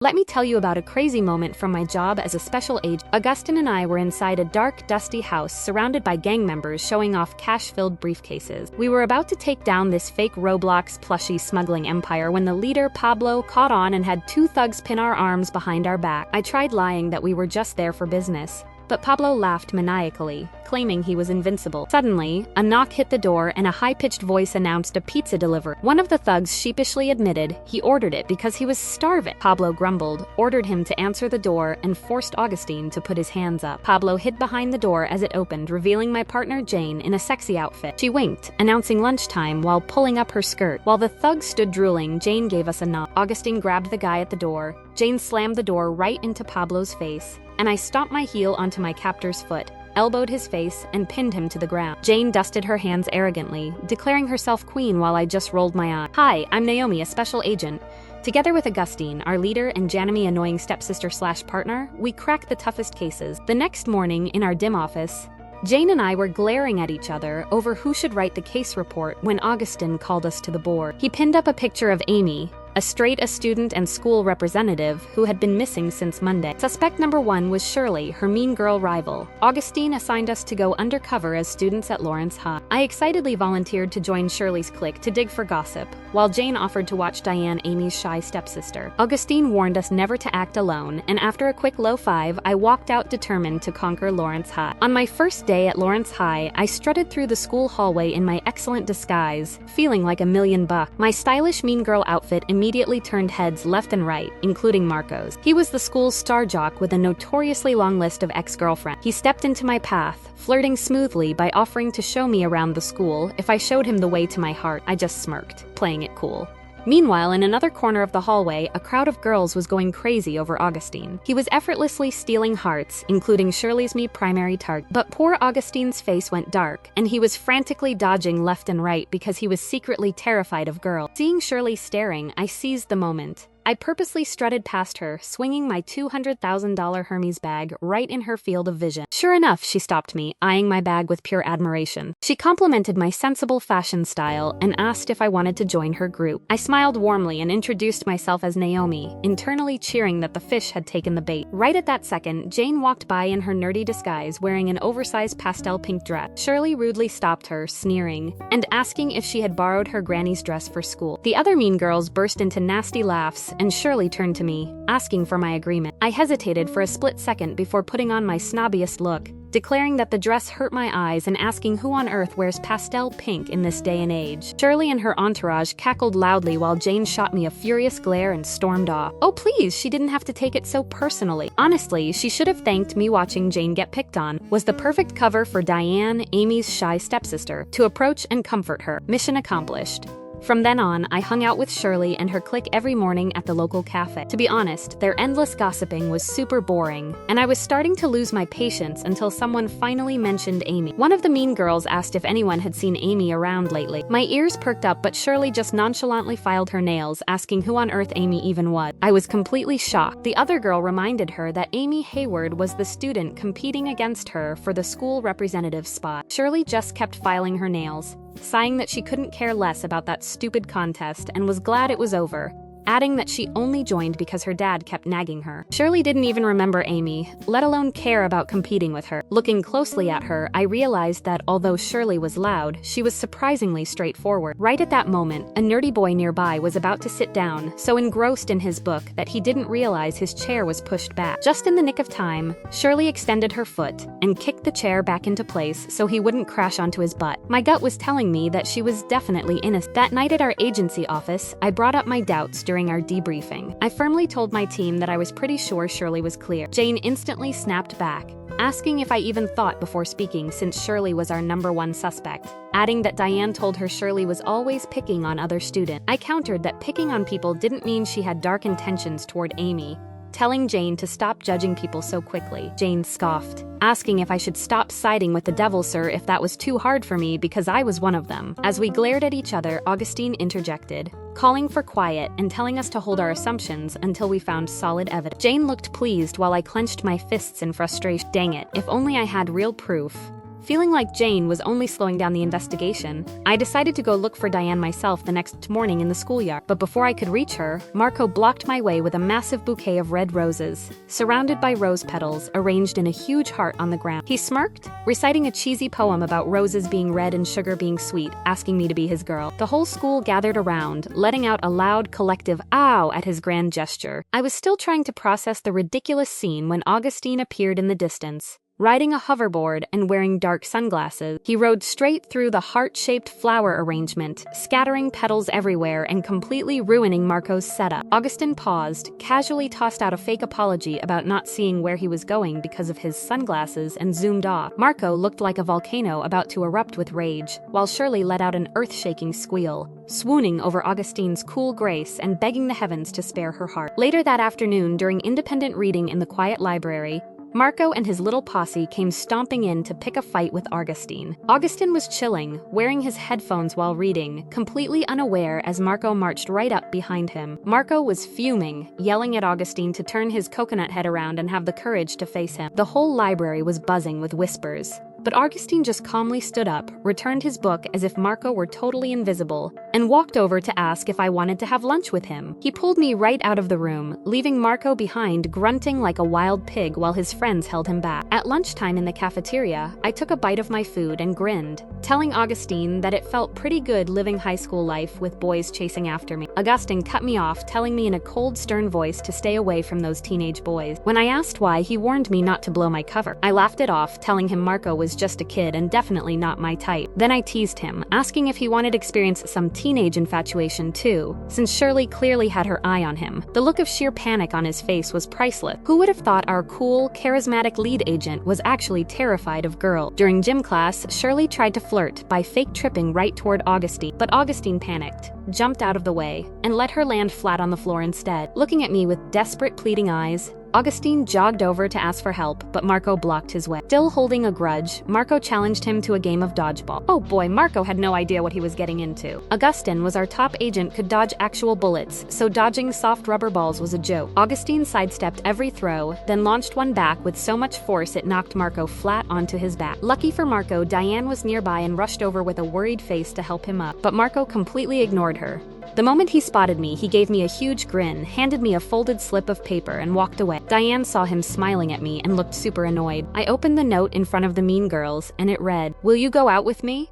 Let me tell you about a crazy moment from my job as a special agent. Augustine and I were inside a dark, dusty house surrounded by gang members showing off cash-filled briefcases. We were about to take down this fake Roblox plushie smuggling empire when the leader, Pablo, caught on and had two thugs pin our arms behind our back. I tried lying that we were just there for business, but Pablo laughed maniacally, claiming he was invincible. Suddenly, a knock hit the door and a high-pitched voice announced a pizza delivery. One of the thugs sheepishly admitted he ordered it because he was starving. Pablo grumbled, ordered him to answer the door, and forced Augustine to put his hands up. Pablo hid behind the door as it opened, revealing my partner Jane in a sexy outfit. She winked, announcing lunchtime while pulling up her skirt. While the thugs stood drooling, Jane gave us a nod. Augustine grabbed the guy at the door. Jane slammed the door right into Pablo's face, and I stomped my heel onto my captor's foot, elbowed his face, and pinned him to the ground. Jane dusted her hands arrogantly, declaring herself queen while I just rolled my eye. "Hi, I'm Naomi, a special agent." Together with Augustine, our leader and Janemy annoying stepsister/partner, we cracked the toughest cases. The next morning, in our dim office, Jane and I were glaring at each other over who should write the case report when Augustine called us to the board. He pinned up a picture of Amy, a student and school representative who had been missing since Monday. Suspect number 1 was Shirley, her mean girl rival. Augustine assigned us to go undercover as students at Lawrence High. I excitedly volunteered to join Shirley's clique to dig for gossip, while Jane offered to watch Diane, Amy's shy stepsister. Augustine warned us never to act alone, and after a quick low five, I walked out determined to conquer Lawrence High. On my first day at Lawrence High, I strutted through the school hallway in my excellent disguise, feeling like $1,000,000. My stylish mean girl outfit immediately turned heads left and right, including Marco's. He was the school's star jock with a notoriously long list of ex-girlfriends. He stepped into my path, flirting smoothly by offering to show me around the school if I showed him the way to my heart. I just smirked, playing it cool. Meanwhile, in another corner of the hallway, a crowd of girls was going crazy over Augustine. He was effortlessly stealing hearts, including Shirley's primary target. But poor Augustine's face went dark, and he was frantically dodging left and right because he was secretly terrified of girls. Seeing Shirley staring, I seized the moment. I purposely strutted past her, swinging my $200,000 Hermes bag right in her field of vision. Sure enough, she stopped me, eyeing my bag with pure admiration. She complimented my sensible fashion style and asked if I wanted to join her group. I smiled warmly and introduced myself as Naomi, internally cheering that the fish had taken the bait. Right at that second, Jane walked by in her nerdy disguise wearing an oversized pastel pink dress. Shirley rudely stopped her, sneering, and asking if she had borrowed her granny's dress for school. The other mean girls burst into nasty laughs, and Shirley turned to me, asking for my agreement. I hesitated for a split second before putting on my snobbiest look, declaring that the dress hurt my eyes and asking who on earth wears pastel pink in this day and age. Shirley and her entourage cackled loudly while Jane shot me a furious glare and stormed off. Oh please, she didn't have to take it so personally. Honestly, she should have thanked me watching Jane get picked on. Was the perfect cover for Diane, Amy's shy stepsister, to approach and comfort her. Mission accomplished. From then on, I hung out with Shirley and her clique every morning at the local cafe. To be honest, their endless gossiping was super boring, and I was starting to lose my patience until someone finally mentioned Amy. One of the mean girls asked if anyone had seen Amy around lately. My ears perked up, but Shirley just nonchalantly filed her nails, asking who on earth Amy even was. I was completely shocked. The other girl reminded her that Amy Hayward was the student competing against her for the school representative spot. Shirley just kept filing her nails, sighing that she couldn't care less about that stupid contest and was glad it was over, adding that she only joined because her dad kept nagging her. Shirley didn't even remember Amy, let alone care about competing with her. Looking closely at her, I realized that although Shirley was loud, she was surprisingly straightforward. Right at that moment, a nerdy boy nearby was about to sit down, so engrossed in his book that he didn't realize his chair was pushed back. Just in the nick of time, Shirley extended her foot and kicked the chair back into place so he wouldn't crash onto his butt. My gut was telling me that she was definitely innocent. That night at our agency office, I brought up my doubts during our debriefing. I firmly told my team that I was pretty sure Shirley was clear. Jane instantly snapped back, asking if I even thought before speaking since Shirley was our #1 suspect, adding that Diane told her Shirley was always picking on other students. I countered that picking on people didn't mean she had dark intentions toward Amy, telling Jane to stop judging people so quickly. Jane scoffed, asking if I should stop siding with the devil, sir, if that was too hard for me because I was one of them. As we glared at each other, Augustine interjected, calling for quiet and telling us to hold our assumptions until we found solid evidence. Jane looked pleased while I clenched my fists in frustration. Dang it, if only I had real proof. Feeling like Jane was only slowing down the investigation, I decided to go look for Diane myself the next morning in the schoolyard. But before I could reach her, Marco blocked my way with a massive bouquet of red roses, surrounded by rose petals arranged in a huge heart on the ground. He smirked, reciting a cheesy poem about roses being red and sugar being sweet, asking me to be his girl. The whole school gathered around, letting out a loud collective "ow" at his grand gesture. I was still trying to process the ridiculous scene when Augustine appeared in the distance, riding a hoverboard and wearing dark sunglasses. He rode straight through the heart-shaped flower arrangement, scattering petals everywhere and completely ruining Marco's setup. Augustine paused, casually tossed out a fake apology about not seeing where he was going because of his sunglasses, and zoomed off. Marco looked like a volcano about to erupt with rage, while Shirley let out an earth-shaking squeal, swooning over Augustine's cool grace and begging the heavens to spare her heart. Later that afternoon, during independent reading in the quiet library, Marco and his little posse came stomping in to pick a fight with Augustine. Augustine was chilling, wearing his headphones while reading, completely unaware as Marco marched right up behind him. Marco was fuming, yelling at Augustine to turn his coconut head around and have the courage to face him. The whole library was buzzing with whispers. But Augustine just calmly stood up, returned his book as if Marco were totally invisible, and walked over to ask if I wanted to have lunch with him. He pulled me right out of the room, leaving Marco behind grunting like a wild pig while his friends held him back. At lunchtime in the cafeteria, I took a bite of my food and grinned, telling Augustine that it felt pretty good living high school life with boys chasing after me. Augustine cut me off, telling me in a cold, stern voice to stay away from those teenage boys. When I asked why, he warned me not to blow my cover. I laughed it off, telling him Marco was just a kid and definitely not my type. Then I teased him, asking if he wanted to experience some teenage infatuation too, since Shirley clearly had her eye on him. The look of sheer panic on his face was priceless. Who would have thought our cool, charismatic lead agent was actually terrified of girls? During gym class, Shirley tried to flirt by fake tripping right toward Augustine, but Augustine panicked, jumped out of the way, and let her land flat on the floor instead. Looking at me with desperate, pleading eyes, Augustine jogged over to ask for help, but Marco blocked his way. Still holding a grudge, Marco challenged him to a game of dodgeball. Oh boy, Marco had no idea what he was getting into. Augustine was our top agent, could dodge actual bullets, so dodging soft rubber balls was a joke. Augustine sidestepped every throw, then launched one back with so much force it knocked Marco flat onto his back. Lucky for Marco, Diane was nearby and rushed over with a worried face to help him up, but Marco completely ignored her. The moment he spotted me, he gave me a huge grin, handed me a folded slip of paper, and walked away. Diane saw him smiling at me and looked super annoyed. I opened the note in front of the mean girls, and it read, "Will you go out with me?"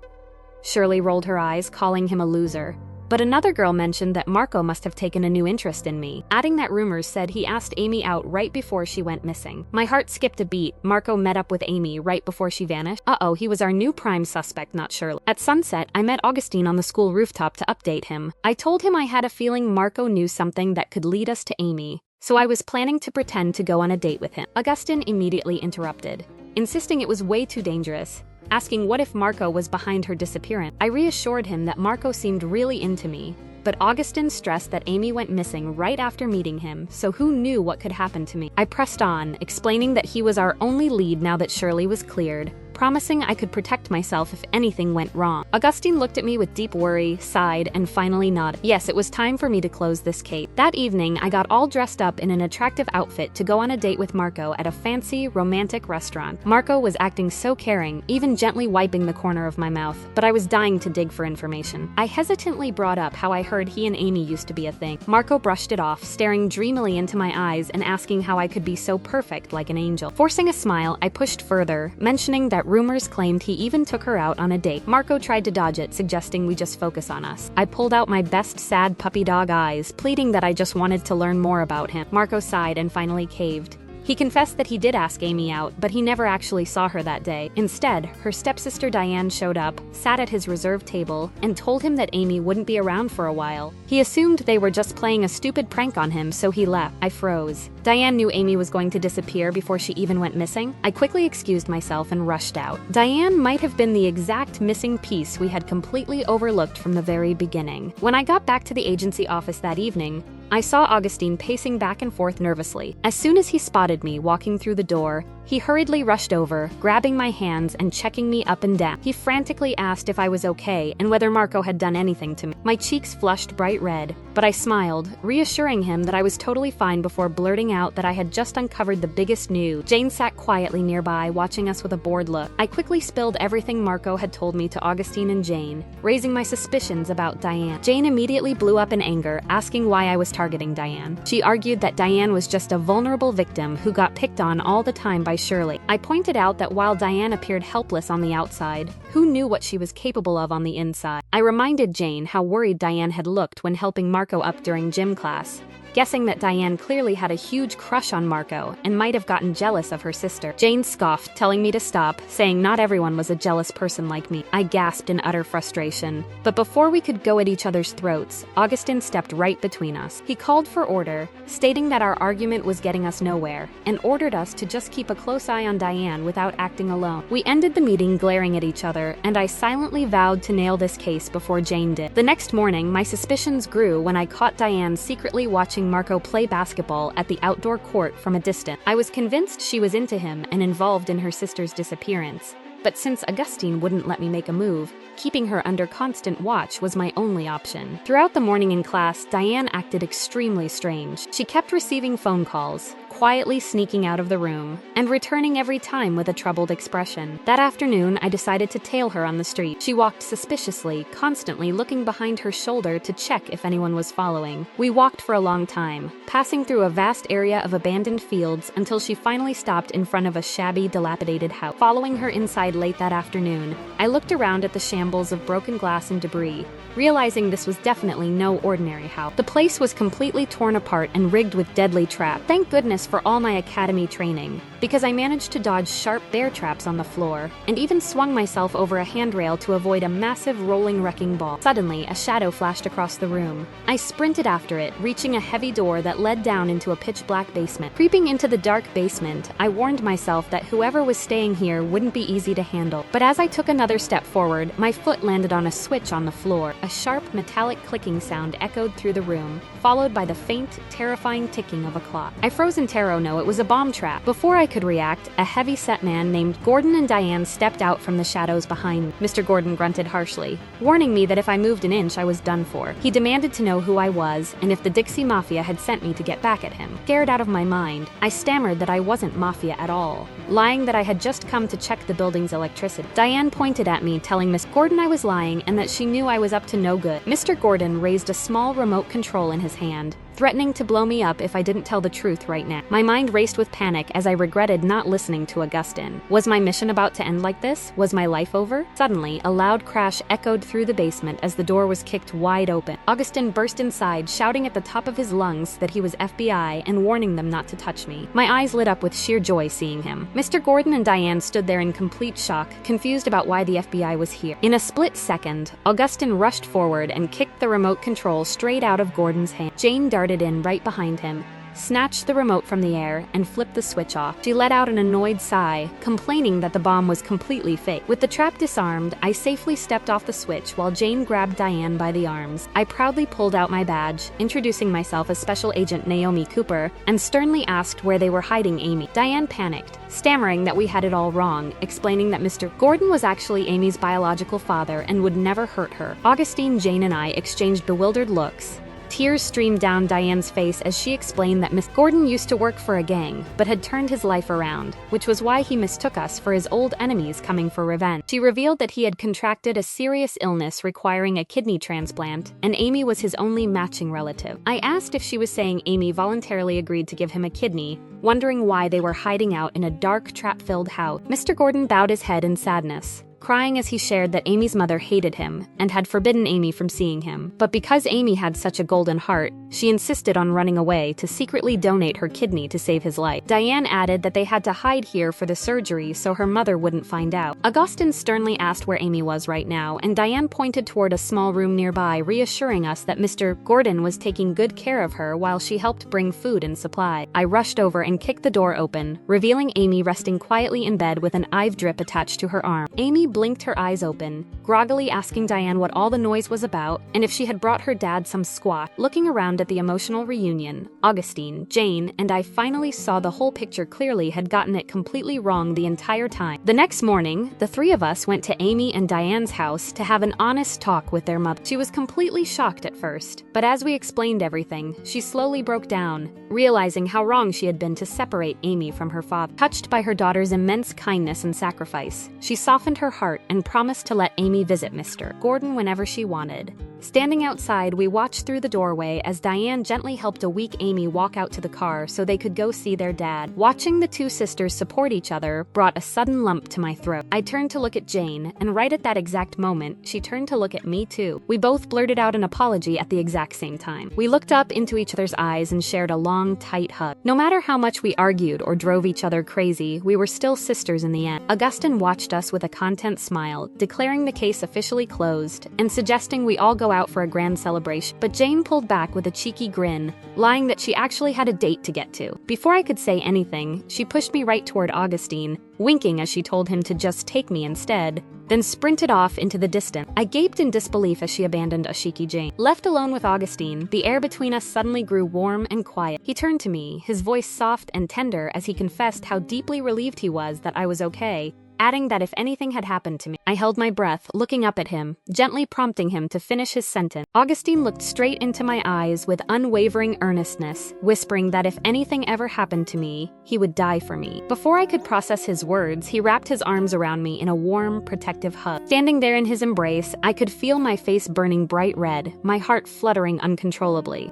Shirley rolled her eyes, calling him a loser. But another girl mentioned that Marco must have taken a new interest in me, adding that rumors said he asked Amy out right before she went missing. My heart skipped a beat. Marco met up with Amy right before she vanished. Uh-oh, he was our new prime suspect, not Shirley. At sunset, I met Augustine on the school rooftop to update him. I told him I had a feeling Marco knew something that could lead us to Amy, so I was planning to pretend to go on a date with him. Augustine immediately interrupted, insisting it was way too dangerous, asking what if Marco was behind her disappearance. I reassured him that Marco seemed really into me, but Augustine stressed that Amy went missing right after meeting him, so who knew what could happen to me? I pressed on, explaining that he was our only lead now that Shirley was cleared, promising I could protect myself if anything went wrong. Augustine looked at me with deep worry, sighed, and finally nodded. Yes, it was time for me to close this case. That evening, I got all dressed up in an attractive outfit to go on a date with Marco at a fancy, romantic restaurant. Marco was acting so caring, even gently wiping the corner of my mouth, but I was dying to dig for information. I hesitantly brought up how I heard he and Amy used to be a thing. Marco brushed it off, staring dreamily into my eyes and asking how I could be so perfect like an angel. Forcing a smile, I pushed further, mentioning that rumors claimed he even took her out on a date. Marco tried to dodge it, suggesting we just focus on us. I pulled out my best sad puppy dog eyes, pleading that I just wanted to learn more about him. Marco sighed and finally caved. He confessed that he did ask Amy out, but he never actually saw her that day. Instead, her stepsister Diane showed up, sat at his reserved table, and told him that Amy wouldn't be around for a while. He assumed they were just playing a stupid prank on him, so he left. I froze. Diane knew Amy was going to disappear before she even went missing. I quickly excused myself and rushed out. Diane might have been the exact missing piece we had completely overlooked from the very beginning. When I got back to the agency office that evening, I saw Augustine pacing back and forth nervously. As soon as he spotted me walking through the door, He hurriedly rushed over, grabbing my hands and checking me up and down. He frantically asked if I was okay and whether Marco had done anything to me. My cheeks flushed bright red, but I smiled, reassuring him that I was totally fine before blurting out that I had just uncovered the biggest news. Jane sat quietly nearby, watching us with a bored look. I quickly spilled everything Marco had told me to Augustine and Jane, raising my suspicions about Diane. Jane immediately blew up in anger, asking why I was targeting Diane. She argued that Diane was just a vulnerable victim who got picked on all the time by Shirley. I pointed out that while Diane appeared helpless on the outside, who knew what she was capable of on the inside? I reminded Jane how worried Diane had looked when helping Marco up during gym class, guessing that Diane clearly had a huge crush on Marco and might have gotten jealous of her sister. Jane scoffed, telling me to stop, saying not everyone was a jealous person like me. I gasped in utter frustration. But before we could go at each other's throats, Augustine stepped right between us. He called for order, stating that our argument was getting us nowhere, and ordered us to just keep a close eye on Diane without acting alone. We ended the meeting glaring at each other, and I silently vowed to nail this case before Jane did. The next morning, my suspicions grew when I caught Diane secretly watching Marco play basketball at the outdoor court from a distance. I was convinced she was into him and involved in her sister's disappearance. But since Augustine wouldn't let me make a move, keeping her under constant watch was my only option. Throughout the morning in class, Diane acted extremely strange. She kept receiving phone calls, quietly sneaking out of the room, and returning every time with a troubled expression. That afternoon, I decided to tail her on the street. She walked suspiciously, constantly looking behind her shoulder to check if anyone was following. We walked for a long time, passing through a vast area of abandoned fields until she finally stopped in front of a shabby, dilapidated house. Following her inside late that afternoon, I looked around at the shambles of broken glass and debris, realizing this was definitely no ordinary house. The place was completely torn apart and rigged with deadly traps. Thank goodness for all my academy training, because I managed to dodge sharp bear traps on the floor, and even swung myself over a handrail to avoid a massive rolling wrecking ball. Suddenly, a shadow flashed across the room. I sprinted after it, reaching a heavy door that led down into a pitch-black basement. Creeping into the dark basement, I warned myself that whoever was staying here wouldn't be easy to handle. But as I took another step forward, my foot landed on a switch on the floor. A sharp, metallic clicking sound echoed through the room, followed by the faint, terrifying ticking of a clock. I froze in terror. No, it was a bomb trap. Before I could react, a heavy-set man named Gordon and Diane stepped out from the shadows behind me. Mr. Gordon grunted harshly, warning me that if I moved an inch, I was done for. He demanded to know who I was and if the Dixie Mafia had sent me to get back at him. Scared out of my mind, I stammered that I wasn't Mafia at all, lying that I had just come to check the building's electricity. Diane pointed at me, telling Miss Gordon I was lying and that she knew I was up to no good. Mr. Gordon raised a small remote control in his hand, threatening to blow me up if I didn't tell the truth right now. My mind raced with panic as I regretted not listening to Augustine. Was my mission about to end like this? Was my life over? Suddenly, a loud crash echoed through the basement as the door was kicked wide open. Augustine burst inside, shouting at the top of his lungs that he was FBI and warning them not to touch me. My eyes lit up with sheer joy seeing him. Mr. Gordon and Diane stood there in complete shock, confused about why the FBI was here. In a split second, Augustine rushed forward and kicked the remote control straight out of Gordon's hand. Jane darted in right behind him, snatched the remote from the air, and flipped the switch off. She let out an annoyed sigh, complaining that the bomb was completely fake. With the trap disarmed, I safely stepped off the switch while Jane grabbed Diane by the arms. I proudly pulled out my badge, introducing myself as Special Agent Naomi Cooper, and sternly asked where they were hiding Amy. Diane panicked, stammering that we had it all wrong, explaining that Mr. Gordon was actually Amy's biological father and would never hurt her. Augustine, Jane, and I exchanged bewildered looks. Tears streamed down Diane's face as she explained that Miss Gordon used to work for a gang, but had turned his life around, which was why he mistook us for his old enemies coming for revenge. She revealed that he had contracted a serious illness requiring a kidney transplant, and Amy was his only matching relative. I asked if she was saying Amy voluntarily agreed to give him a kidney, wondering why they were hiding out in a dark, trap-filled house. Mr. Gordon bowed his head in sadness, crying as he shared that Amy's mother hated him and had forbidden Amy from seeing him. But because Amy had such a golden heart, she insisted on running away to secretly donate her kidney to save his life. Diane added that they had to hide here for the surgery so her mother wouldn't find out. Augustine sternly asked where Amy was right now, and Diane pointed toward a small room nearby, reassuring us that Mr. Gordon was taking good care of her while she helped bring food and supply. I rushed over and kicked the door open, revealing Amy resting quietly in bed with an IV drip attached to her arm. Amy Amy blinked her eyes open, groggily asking Diane what all the noise was about and if she had brought her dad some squash. Looking around at the emotional reunion, Augustine, Jane, and I finally saw the whole picture clearly had gotten it completely wrong the entire time. The next morning, the three of us went to Amy and Diane's house to have an honest talk with their mother. She was completely shocked at first, but as we explained everything, she slowly broke down, realizing how wrong she had been to separate Amy from her father. Touched by her daughter's immense kindness and sacrifice, she softened her heart and promised to let Amy visit Mr. Gordon whenever she wanted. Standing outside, we watched through the doorway as Diane gently helped a weak Amy walk out to the car so they could go see their dad. Watching the two sisters support each other brought a sudden lump to my throat. I turned to look at Jane, and right at that exact moment, she turned to look at me too. We both blurted out an apology at the exact same time. We looked up into each other's eyes and shared a long, tight hug. No matter how much we argued or drove each other crazy, we were still sisters in the end. Augustine watched us with a content smile, declaring the case officially closed and suggesting we all go out for a grand celebration. But Jane pulled back with a cheeky grin, lying that she actually had a date to get to. Before I could say anything, she pushed me right toward Augustine, winking as she told him to just take me instead, then sprinted off into the distance. I gaped in disbelief as she abandoned Ashiki Jane. Left alone with Augustine, the air between us suddenly grew warm and quiet. He turned to me, his voice soft and tender as he confessed how deeply relieved he was that I was okay, adding that if anything had happened to me. I held my breath, looking up at him, gently prompting him to finish his sentence. Augustine looked straight into my eyes with unwavering earnestness, whispering that if anything ever happened to me, he would die for me. Before I could process his words, he wrapped his arms around me in a warm, protective hug. Standing there in his embrace, I could feel my face burning bright red, my heart fluttering uncontrollably.